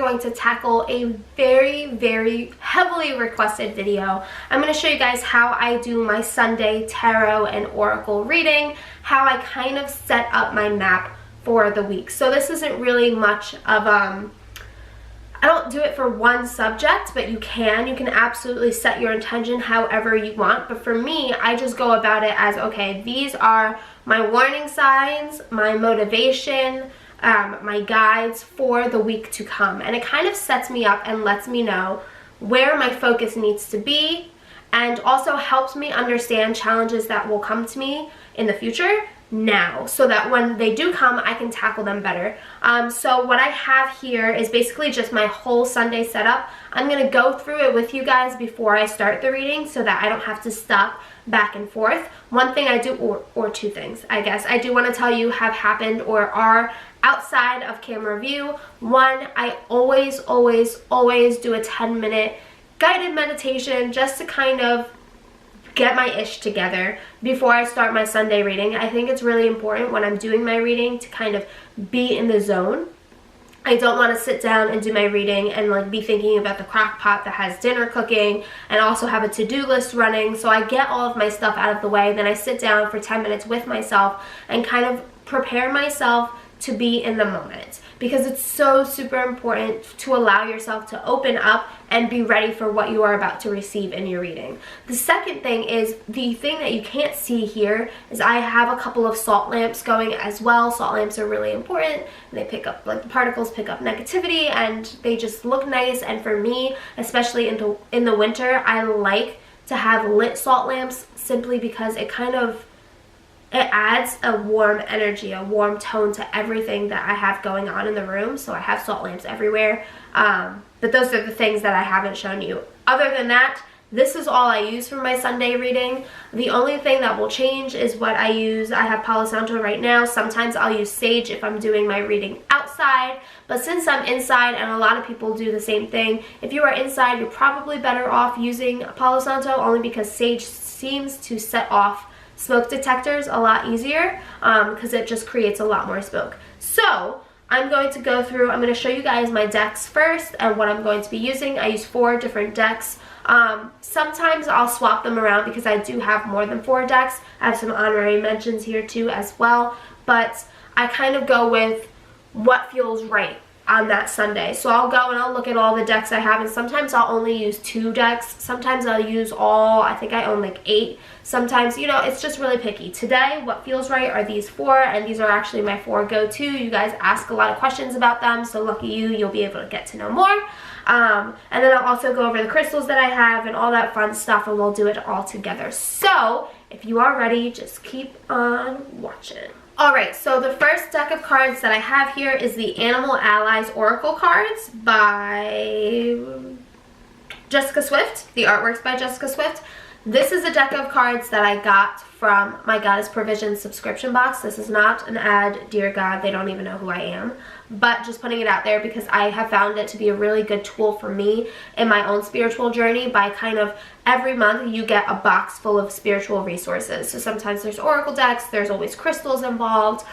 going to tackle a very heavily requested video. I'm going to show you guys how I do my Sunday tarot and oracle reading, how I kind of set up my map for the week. So this isn't really much of I don't do it for one subject, but you can absolutely set your intention however you want. But for me, I just go about it as, okay, these are my warning signs, my motivation, my guides for the week to come. And it kind of sets me up and lets me know where my focus needs to be, and also helps me understand challenges that will come to me in the future now, so that when they do come, I can tackle them better. So what I have here is basically just my whole Sunday setup. I'm going to go through it with you guys before I start the reading so that I don't have to stop back and forth. One thing I do, or two things, I guess, I do want to tell you have happened or are outside of camera view. One, I always do a 10-minute guided meditation just to kind of get my ish together before I start my Sunday reading. I think it's really important when I'm doing my reading to kind of be in the zone. I don't want to sit down and do my reading and like be thinking about the crock pot that has dinner cooking and also have a to-do list running. So I get all of my stuff out of the way, then I sit down for 10 minutes with myself and kind of prepare myself to be in the moment, because it's so super important to allow yourself to open up and be ready for what you are about to receive in your reading. The second thing is, the thing that you can't see here is I have a couple of salt lamps going as well. Salt lamps are really important. They pick up, like, the particles pick up negativity, and they just look nice. And for me, especially in the winter, I like to have lit salt lamps simply because it adds a warm energy, a warm tone to everything that I have going on in the room. So I have salt lamps everywhere. But those are the things that I haven't shown you. Other than that, this is all I use for my Sunday reading. The only thing that will change is what I use. I have Palo Santo right now. Sometimes I'll use sage if I'm doing my reading outside. But since I'm inside, and a lot of people do the same thing, if you are inside, you're probably better off using Palo Santo, only because sage seems to set off smoke detectors a lot easier, because it just creates a lot more smoke. So I'm going to go through, I'm going to show you guys my decks first and what I'm going to be using. I use 4 different decks. Sometimes I'll swap them around because I do have more than 4 decks. I have some honorary mentions here too as well, but I kind of go with what feels right on that Sunday. So I'll go and I'll look at all the decks I have, and sometimes I'll only use 2 decks. Sometimes I'll use all, I think I own like 8. Sometimes, you know, it's just really picky. Today, what feels right are these 4, and these are actually my 4 go-to. You guys ask a lot of questions about them, so lucky you, you'll be able to get to know more. And then I'll also go over the crystals that I have and all that fun stuff, and we'll do it all together. So if you are ready, just keep on watching. Alright, so the first deck of cards that I have here is the Animal Allies Oracle cards by Jessica Swift. The artwork's by Jessica Swift. This is a deck of cards that I got from my Goddess Provision subscription box. This is not an ad, dear God, they don't even know who I am. But just putting it out there because I have found it to be a really good tool for me in my own spiritual journey. By kind of every month you get a box full of spiritual resources. So sometimes there's oracle decks, there's always crystals involved,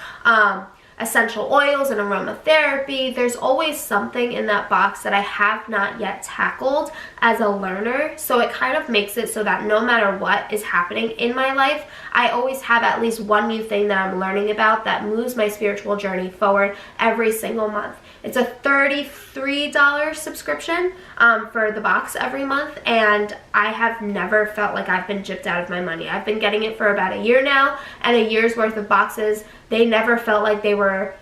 essential oils and aromatherapy. There's always something in that box that I have not yet tackled as a learner. So it kind of makes it so that no matter what is happening in my life, I always have at least one new thing that I'm learning about that moves my spiritual journey forward every single month. It's a $33 subscription for the box every month, and I have never felt like I've been gypped out of my money. I've been getting it for about a year now, and a year's worth of boxes, they never felt like they were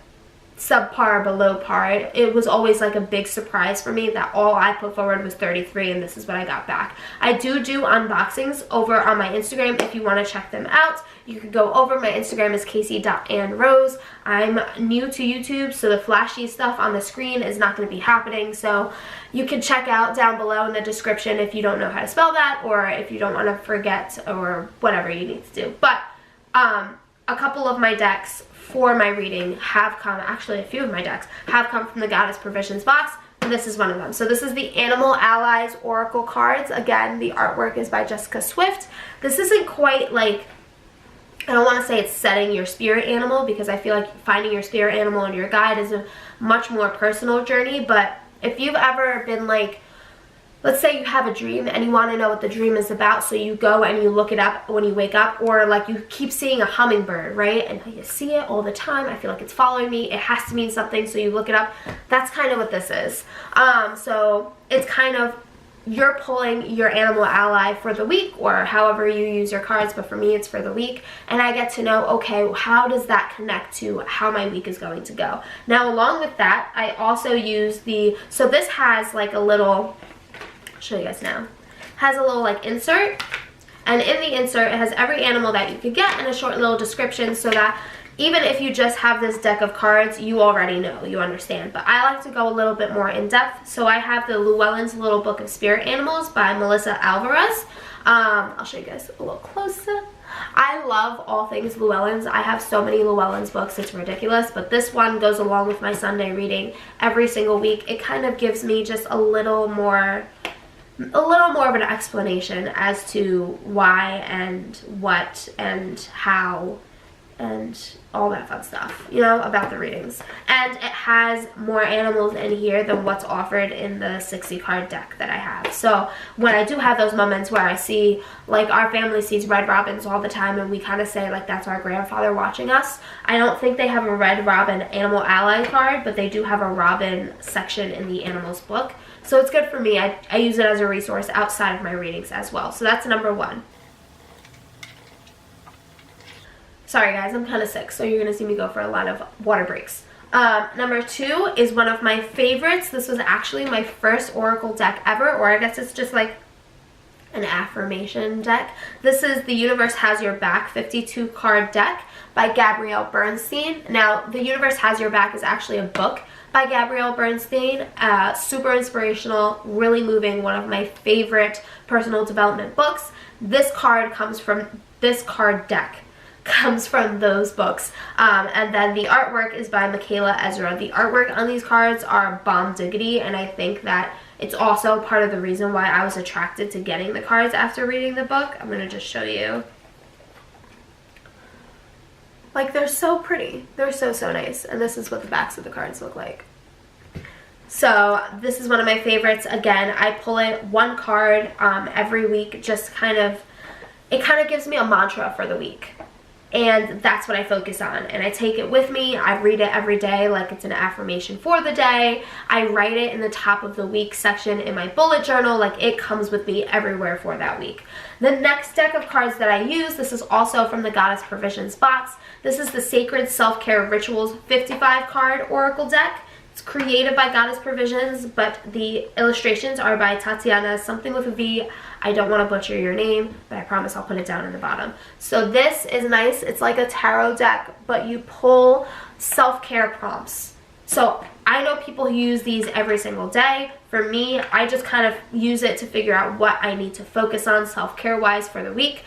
subpar or below par. It was always like a big surprise for me that all I put forward was $33 and this is what I got back. I do unboxings over on my Instagram if you want to check them out. You can go over. My Instagram is casey.annrose. I'm new to YouTube, so the flashy stuff on the screen is not going to be happening, so you can check out down below in the description if you don't know how to spell that, or if you don't want to forget, or whatever you need to do. But a couple of my decks for my reading have come, actually a few of my decks have come from the Goddess Provisions box, and this is one of them. So this is the Animal Allies Oracle cards. Again, the artwork is by Jessica Swift. This isn't quite like, I don't want to say it's setting your spirit animal, because I feel like finding your spirit animal and your guide is a much more personal journey, but if you've ever been like, let's say you have a dream and you want to know what the dream is about, so you go and you look it up when you wake up, or like you keep seeing a hummingbird, right? And you see it all the time. I feel like it's following me. It has to mean something, so you look it up. That's kind of what this is. So it's kind of, you're pulling your animal ally for the week, or however you use your cards, but for me it's for the week, and I get to know, okay, how does that connect to how my week is going to go. Now along with that, I also use so this has like a little, I'll show you guys now, has a little like insert, and in the insert it has every animal that you could get and a short little description, so that even if you just have this deck of cards, you already know, you understand. But I like to go a little bit more in depth. So I have the Llewellyn's Little Book of Spirit Animals by Melissa Alvarez. I'll show you guys a little closer. I love all things Llewellyn's. I have so many Llewellyn's books, it's ridiculous. But this one goes along with my Sunday reading every single week. It kind of gives me just a little more of an explanation as to why and what and how and all that fun stuff, you know, about the readings. And it has more animals in here than what's offered in the 60 card deck that I have. So when I do have those moments where I see, like, our family sees red robins all the time and we kind of say like that's our grandfather watching us, I don't think they have a red robin animal ally card, but they do have a robin section in the animals book. So it's good for me. I use it as a resource outside of my readings as well. So that's number one. Sorry guys, I'm kind of sick, so you're going to see me go for a lot of water breaks. Number two is one of my favorites. This was actually my first oracle deck ever, or I guess it's just like an affirmation deck. This is The Universe Has Your Back 52 card deck by Gabrielle Bernstein. Now, The Universe Has Your Back is actually a book by Gabrielle Bernstein. Super inspirational, really moving, one of my favorite personal development books. This card comes from, this card deck comes from those books. And then the artwork is by Micaela, Ezra. The artwork on these cards are bomb diggity, and I think that it's also part of the reason why I was attracted to getting the cards after reading the book. I'm going to just show you. Like, they're so pretty. They're so, so nice. And this is what the backs of the cards look like. So this is one of my favorites. Again, I pull it one card every week. Just kind of, it kind of gives me a mantra for the week. And that's what I focus on, and I take it with me. I read it every day like it's an affirmation for the day. I write it in the top of the week section in my bullet journal, like it comes with me everywhere for that week. The next deck of cards that I use, this is also from the Goddess Provisions box. This is the Sacred Self-Care Rituals 55 card oracle deck. It's created by Goddess Provisions, but the illustrations are by Tatiana, something with a V. I don't want to butcher your name, but I promise I'll put it down in the bottom. So this is nice. It's like a tarot deck, but you pull self-care prompts. So I know people who use these every single day. For me, I just kind of use it to figure out what I need to focus on self-care wise for the week.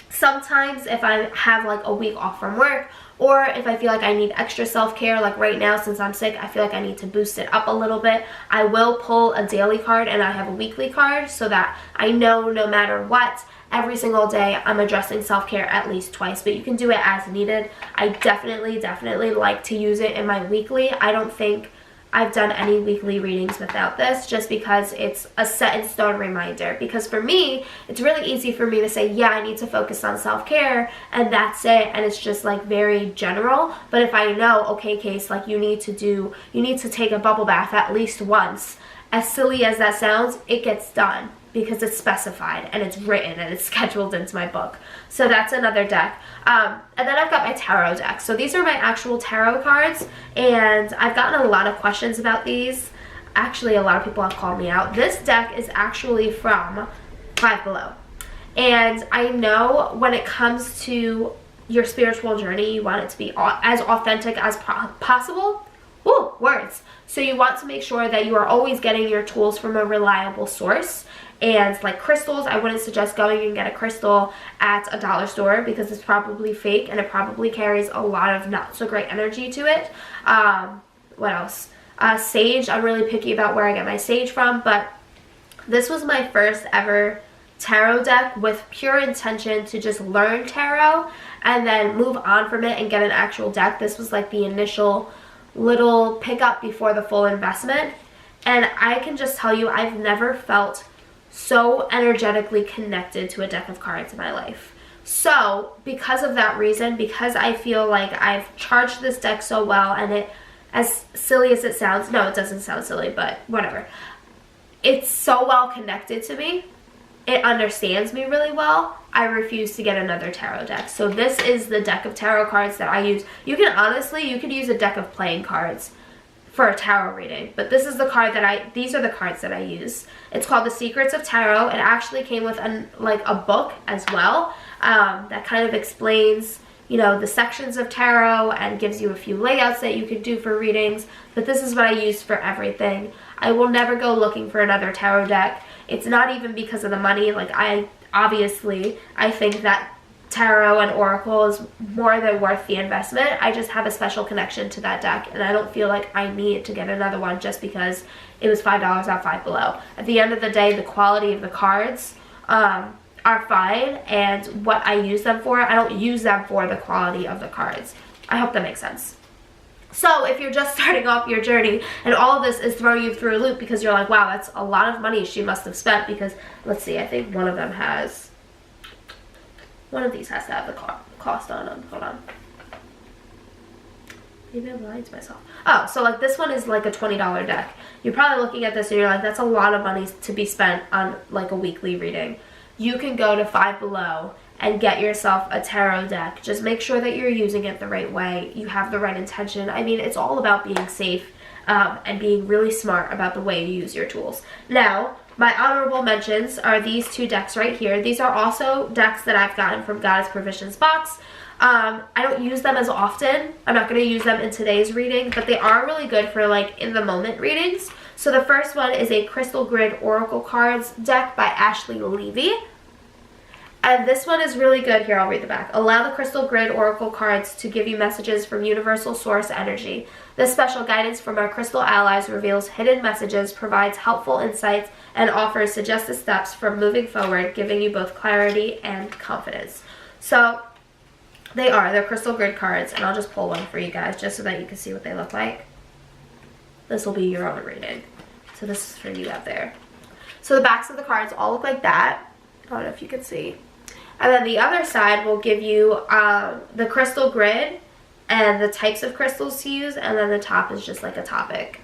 Sometimes if I have like a week off from work, or if I feel like I need extra self-care, like right now since I'm sick, I feel like I need to boost it up a little bit, I will pull a daily card and I have a weekly card so that I know no matter what, every single day I'm addressing self-care at least twice, but you can do it as needed. I definitely like to use it in my weekly. I don't think I've done any weekly readings without this, just because it's a set in stone reminder. Because for me, it's really easy for me to say, yeah, I need to focus on self-care, and that's it, and it's just like very general. But if I know, okay, Case, like you need to take a bubble bath at least once, as silly as that sounds, it gets done because it's specified and it's written and it's scheduled into my book. So that's another deck. And then I've got my tarot deck. So these are my actual tarot cards, and I've gotten a lot of questions about these. Actually, a lot of people have called me out. This deck is actually from Five Below. And I know when it comes to your spiritual journey, you want it to be as authentic as possible. Ooh, words. So you want to make sure that you are always getting your tools from a reliable source. And like crystals, I wouldn't suggest going and get a crystal at a dollar store because it's probably fake and it probably carries a lot of not so great energy to it. What else? Sage, I'm really picky about where I get my sage from, but this was my first ever tarot deck with pure intention to just learn tarot and then move on from it and get an actual deck. This was like the initial little pickup before the full investment. And I can just tell you, I've never felt so energetically connected to a deck of cards in my life. So because of that reason, because I feel like I've charged this deck so well, and it, as silly as it sounds, no, it doesn't sound silly, but whatever, it's so well connected to me, it understands me really well, I refuse to get another tarot deck. So this is the deck of tarot cards that I use. You can honestly, you could use a deck of playing cards for a tarot reading, but this is the card that these are the cards that I use. It's called The Secrets of Tarot. It actually came with like a book as well, that kind of explains, you know, the sections of tarot and gives you a few layouts that you could do for readings, but this is what I use for everything. I will never go looking for another tarot deck. It's not even because of the money. Like, I think that tarot and oracle is more than worth the investment. I just have a special connection to that deck, and I don't feel like I need to get another one just because it was $5 off Five Below. At the end of the day, the quality of the cards are fine, and what I use them for, I don't use them for the quality of the cards. I hope that makes sense. So if you're just starting off your journey and all of this is throwing you through a loop because you're like, wow, that's a lot of money she must have spent, because let's see, I think one of these has to have the cost on them. Hold on. Maybe I'm lying to myself. Oh, so like this one is like a $20 deck. You're probably looking at this and you're like, that's a lot of money to be spent on like a weekly reading. You can go to Five Below and get yourself a tarot deck. Just make sure that you're using it the right way. You have the right intention. I mean, it's all about being safe and being really smart about the way you use your tools. Now, my honorable mentions are these two decks right here. These are also decks that I've gotten from Goddess Provisions box. I don't use them as often. I'm not going to use them in today's reading, but they are really good for like in the moment readings. So the first one is a Crystal Grid Oracle Cards deck by Ashley Leavy. And this one is really good. Here, I'll read the back. Allow the Crystal Grid Oracle cards to give you messages from universal source energy. This special guidance from our crystal allies reveals hidden messages, provides helpful insights, and offers suggested steps for moving forward, giving you both clarity and confidence. So they're Crystal Grid cards, and I'll just pull one for you guys just so that you can see what they look like. This will be your own reading. So this is for you out there. So the backs of the cards all look like that. I don't know if you can see. And then the other side will give you the crystal grid and the types of crystals to use, and then the top is just like a topic.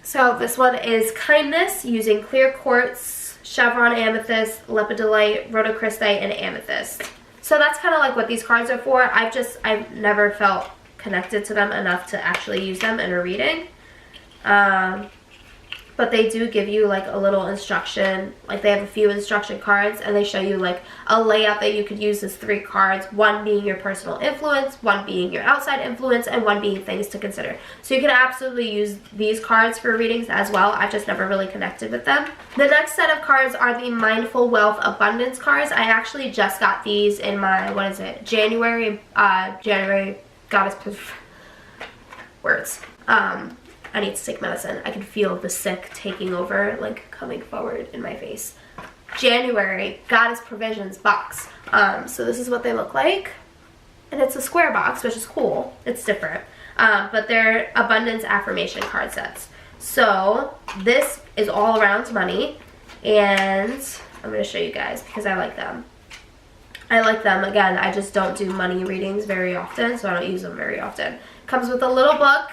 So this one is kindness, using clear quartz, chevron amethyst, lepidolite, rhodochrosite, and amethyst. So that's kind of like what these cards are for. I've never felt connected to them enough to actually use them in a reading. But they do give you like a little instruction, like they have a few instruction cards, and they show you like a layout that you could use as 3 cards, one being your personal influence, one being your outside influence, and one being things to consider. So you can absolutely use these cards for readings as well. I've just never really connected with them. The next set of cards are the Mindful Wealth Abundance cards. I actually just got these in my, January Goddess words. I need to take medicine. I can feel the sick taking over, like coming forward in my face. January Goddess Provisions box. So this is what they look like. And it's a square box, which is cool. It's different. But they're abundance affirmation card sets. So this is all around money. And I'm going to show you guys because I like them. Again, I just don't do money readings very often, so I don't use them very often. Comes with a little book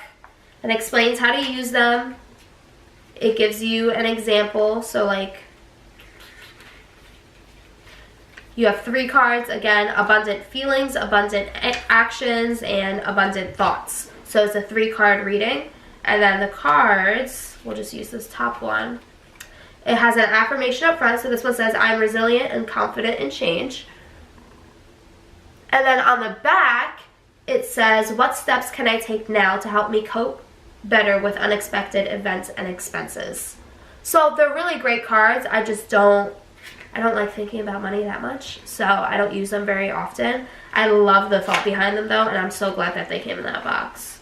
and explains how to use them. It gives you an example. So like you have 3 cards, again, abundant feelings, abundant actions, and abundant thoughts. So it's a 3-card reading. And then the cards, we'll just use this top one. It has an affirmation up front. So this one says, I'm resilient and confident in change. And then on the back, it says, what steps can I take now to help me cope better with unexpected events and expenses? So they're really great cards. I don't like thinking about money that much, so I don't use them very often. I love the thought behind them though, and I'm so glad that they came in that box.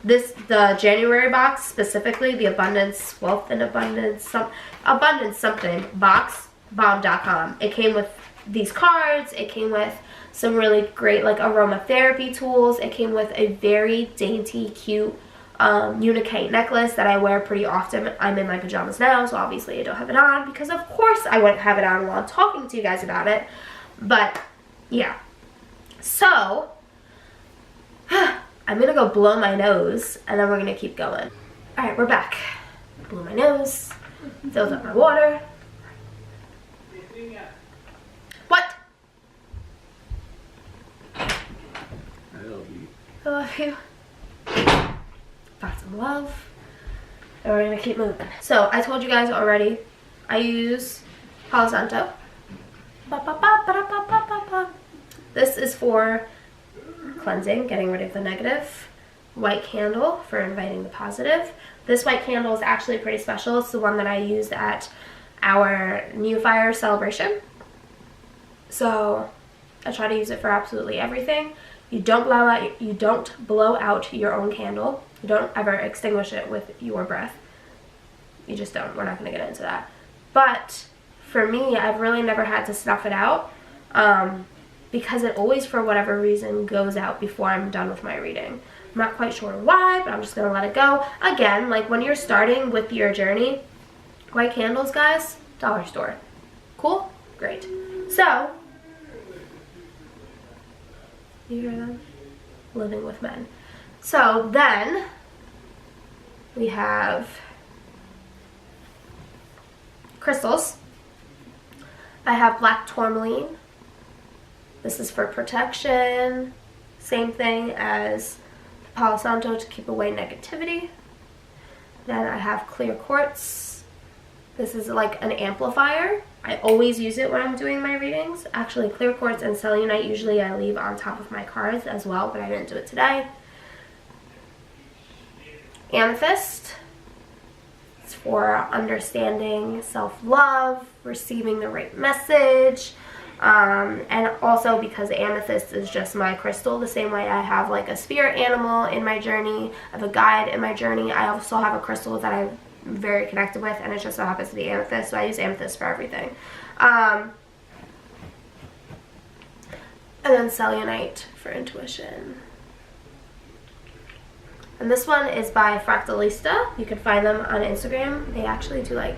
The January box specifically, the Abundance Wealth and Abundance something box, bomb.com. It came with these cards. It came with some really great like aromatherapy tools. It came with a very dainty, cute unikite necklace that I wear pretty often. I'm in my pajamas now, so obviously I don't have it on because of course I wouldn't have it on while I'm talking to you guys about it. But yeah, so I'm gonna go blow my nose and then we're gonna keep going. All right, we're back. Blew my nose, filled up my water. What? I love you. I love you. Got some love. And we're gonna keep moving. So I told you guys already, I use Palo Santo. This is for cleansing, getting rid of the negative. White candle for inviting the positive. This white candle is actually pretty special. It's the one that I used at our New Fire celebration. So I try to use it for absolutely everything. You don't blow out your own candle. You don't ever extinguish it with your breath. You just don't. We're not going to get into that. But for me, I've really never had to snuff it out because it always, for whatever reason, goes out before I'm done with my reading. I'm not quite sure why, but I'm just going to let it go. Again, like when you're starting with your journey, white candles, guys, dollar store. Cool? Great. So, you hear them? Living with men. So then, we have crystals. I have black tourmaline. This is for protection. Same thing as Palo Santo to keep away negativity. Then I have clear quartz. This is like an amplifier. I always use it when I'm doing my readings. Actually, clear quartz and selenite usually I leave on top of my cards as well, but I didn't do it today. Amethyst. It's for understanding self-love, receiving the right message, and also because amethyst is just my crystal, the same way I have like a spirit animal in my journey, I have a guide in my journey, I also have a crystal that I'm very connected with, and it just so happens to be amethyst, so I use amethyst for everything. And then selenite for intuition. And this one is by Fractalista. You can find them on Instagram. They actually do like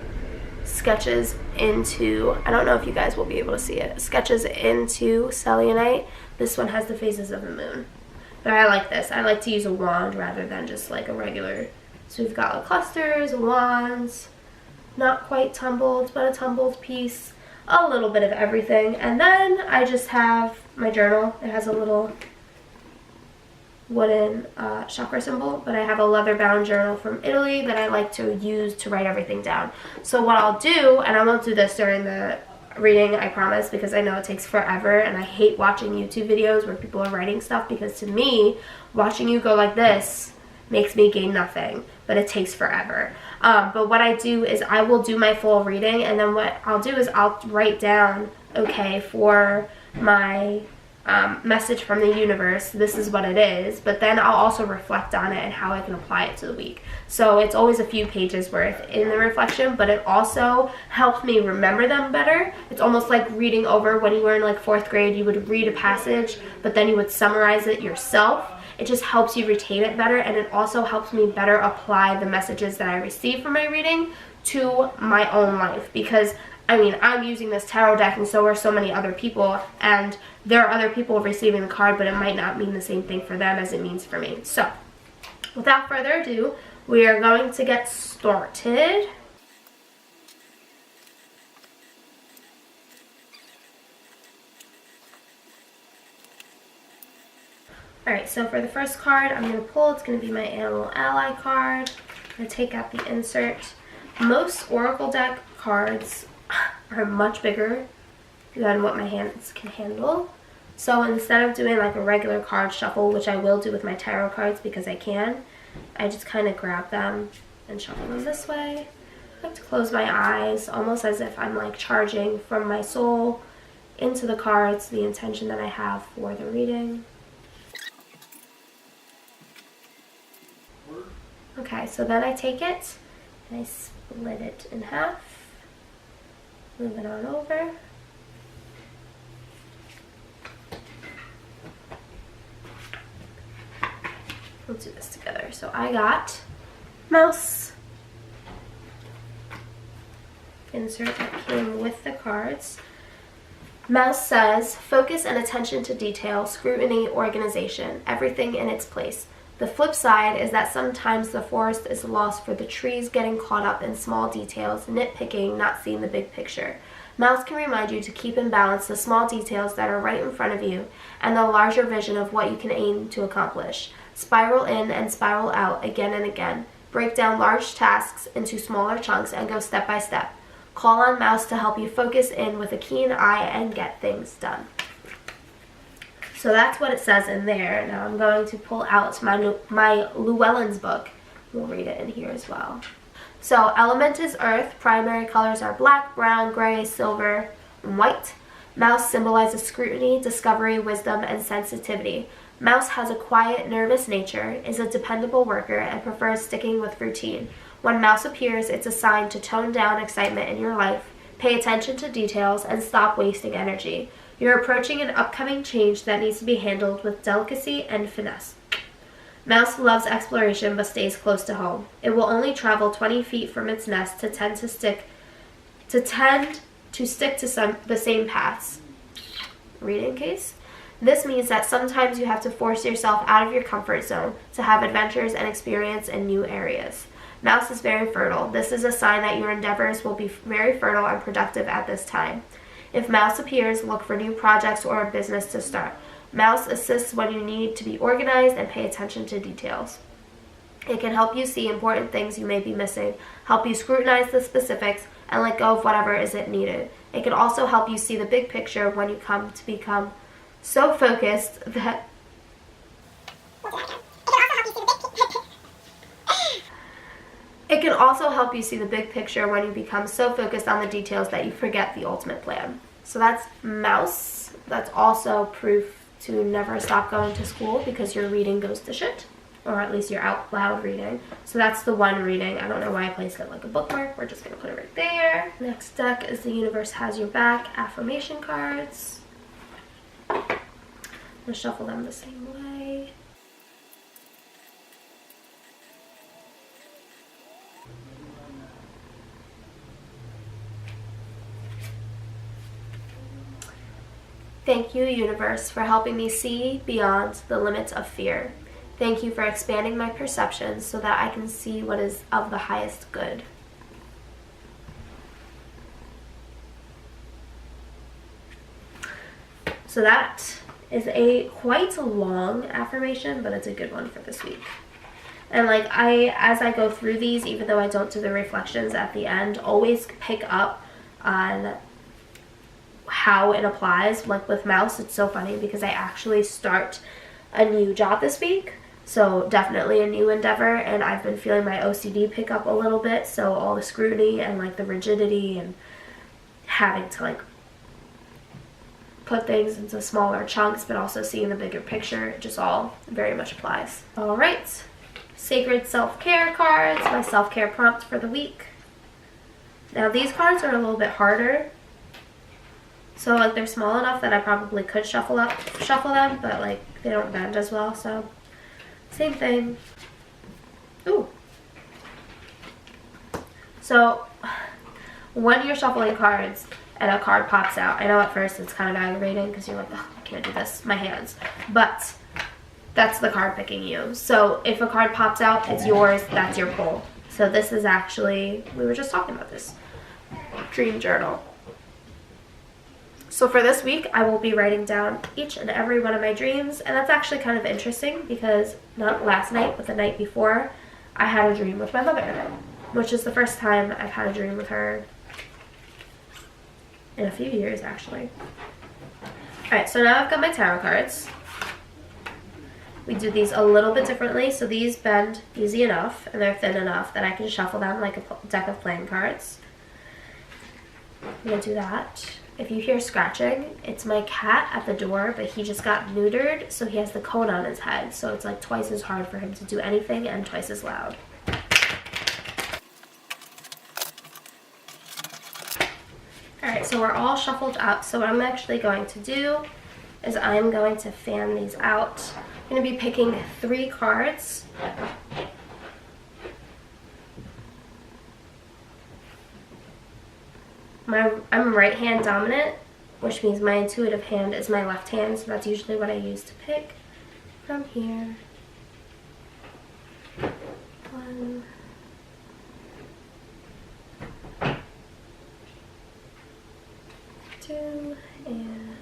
sketches into, I don't know if you guys will be able to see it, sketches into selenite. This one has the phases of the moon. But I like this. I like to use a wand rather than just like a regular. So we've got like clusters, wands, not quite tumbled, but a tumbled piece, a little bit of everything. And then I just have my journal. It has a little wooden chakra symbol, but I have a leather-bound journal from Italy that I like to use to write everything down. So what I'll do, and I won't do this during the reading, I promise, because I know it takes forever, and I hate watching YouTube videos where people are writing stuff, because to me, watching you go like this makes me gain nothing, but it takes forever. But what I do is I will do my full reading, and then what I'll do is I'll write down, okay, for my message from the universe, this is what it is, but then I'll also reflect on it and how I can apply it to the week. So it's always a few pages worth in the reflection, but it also helps me remember them better. It's almost like reading over when you were in like 4th grade, you would read a passage, but then you would summarize it yourself. It just helps you retain it better, and it also helps me better apply the messages that I receive from my reading to my own life, because I mean, I'm using this tarot deck and so are so many other people, and there are other people receiving the card, but it might not mean the same thing for them as it means for me. So, without further ado, we are going to get started. Alright, so for the first card I'm going to pull, it's going to be my Animal Ally card. I'm going to take out the insert. Most Oracle deck cards are much bigger than what my hands can handle. So instead of doing like a regular card shuffle, which I will do with my tarot cards because I can, I just kind of grab them and shuffle them this way. I like to close my eyes, almost as if I'm like charging from my soul into the cards, the intention that I have for the reading. Okay, so then I take it and I split it in half. Move it on over. let's do this together. So I got Mouse. Insert that came with the cards. Mouse says, focus and attention to detail, scrutiny, organization, everything in its place. The flip side is that sometimes the forest is lost for the trees getting caught up in small details, nitpicking, not seeing the big picture. Mouse can remind you to keep in balance the small details that are right in front of you and the larger vision of what you can aim to accomplish. Spiral in and spiral out again and again. Break down large tasks into smaller chunks and go step by step. Call on Mouse to help you focus in with a keen eye and get things done. So that's what it says in there. Now I'm going to pull out my Llewellyn's book. We'll read it in here as well. So element is earth. Primary colors are black, brown, gray, silver, and white. Mouse symbolizes scrutiny, discovery, wisdom, and sensitivity. Mouse has a quiet, nervous nature, is a dependable worker, and prefers sticking with routine. When Mouse appears, it's a sign to tone down excitement in your life, pay attention to details, and stop wasting energy. You're approaching an upcoming change that needs to be handled with delicacy and finesse. Mouse loves exploration but stays close to home. It will only travel 20 feet from its nest to tend to stick to the same paths. Reading case. This means that sometimes you have to force yourself out of your comfort zone to have adventures and experience in new areas. Mouse is very fertile. This is a sign that your endeavors will be very fertile and productive at this time. If Mouse appears, look for new projects or a business to start. Mouse assists when you need to be organized and pay attention to details. It can help you see important things you may be missing, help you scrutinize the specifics, and let go of whatever isn't needed. It can also help you see the big picture when you come to become so focused that It can also help you see the big picture when you become so focused on the details that you forget the ultimate plan. So that's Mouse. That's also proof to never stop going to school because your reading goes to shit. Or at least your out loud reading. So that's the one reading. I don't know why I placed it like a bookmark. We're just going to put it right there. Next deck is The Universe Has Your Back affirmation cards. I'm going to shuffle them the same way. Thank you, universe, for helping me see beyond the limits of fear. Thank you for expanding my perception so that I can see what is of the highest good. So that is a quite long affirmation, but it's a good one for this week. And like as I go through these, even though I don't do the reflections at the end, always pick up on how it applies. Like with Mouse, it's so funny because I actually start a new job this week, so definitely a new endeavor, and I've been feeling my OCD pick up a little bit, so all the scrutiny and like the rigidity and having to like put things into smaller chunks but also seeing the bigger picture, it just all very much applies. All right, Sacred Self-Care cards, my self-care prompt for the week. Now these cards are a little bit harder. So like they're small enough that I probably could shuffle them, but like they don't bend as well, so same thing. Ooh. So when you're shuffling cards and a card pops out, I know at first it's kind of aggravating because you're like, oh, I can't do this, my hands. But that's the card picking you. So if a card pops out, it's yours, that's your pull. So this is actually, we were just talking about this, dream journal. So for this week, I will be writing down each and every one of my dreams, and that's actually kind of interesting because not last night, but the night before, I had a dream with my mother, which is the first time I've had a dream with her in a few years, actually. Alright, so now I've got my tarot cards. We do these a little bit differently, so these bend easy enough, and they're thin enough that I can shuffle them like a deck of playing cards. I'm going to do that. If you hear scratching, it's my cat at the door, but he just got neutered, so he has the cone on his head, so it's like twice as hard for him to do anything and twice as loud. Alright, so we're all shuffled up, so what I'm actually going to do is I'm going to fan these out. I'm going to be picking 3 cards I'm right hand dominant, which means my intuitive hand is my left hand, so that's usually what I use to pick from here. 1, 2, and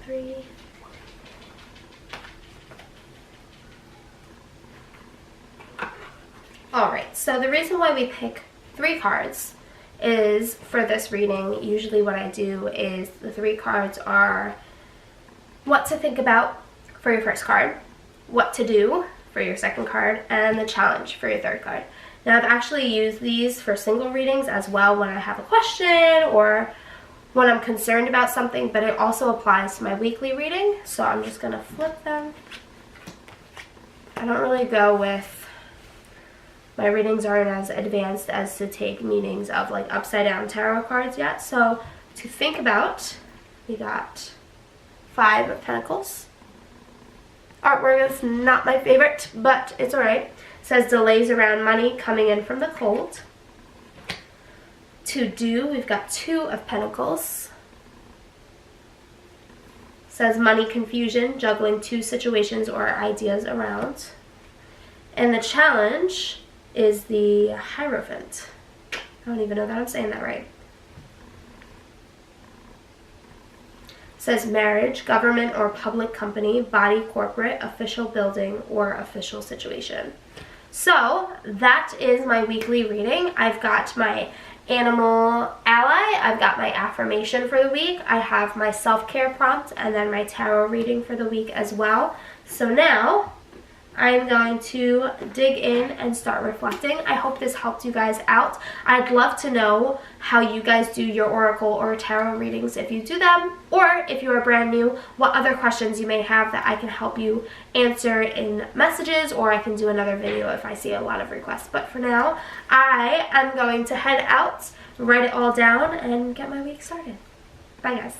3. Alright, so the reason why we pick 3 cards is for this reading, usually what I do is the 3 cards are what to think about for your first card, what to do for your second card, and the challenge for your third card. Now I've actually used these for single readings as well when I have a question or when I'm concerned about something, but it also applies to my weekly reading, so I'm just going to flip them. I don't really go with, my readings aren't as advanced as to take meanings of like upside down tarot cards yet, so to think about, we got 5 of Pentacles. Artwork is not my favorite, but it's alright. It says delays around money coming in from the cold. To do, we've got 2 of Pentacles. It says money confusion, juggling 2 situations or ideas around. And the challenge is the Hierophant. I don't even know that I'm saying that right. Says marriage, government or public company, body, corporate, official building, or official situation. So that is my weekly reading. I've got my animal ally, I've got my affirmation for the week, I have my self-care prompt, and then my tarot reading for the week as well. So now I'm going to dig in and start reflecting. I hope this helped you guys out. I'd love to know how you guys do your oracle or tarot readings if you do them, or if you are brand new, what other questions you may have that I can help you answer in messages, or I can do another video if I see a lot of requests. But for now, I am going to head out, write it all down, and get my week started. Bye guys.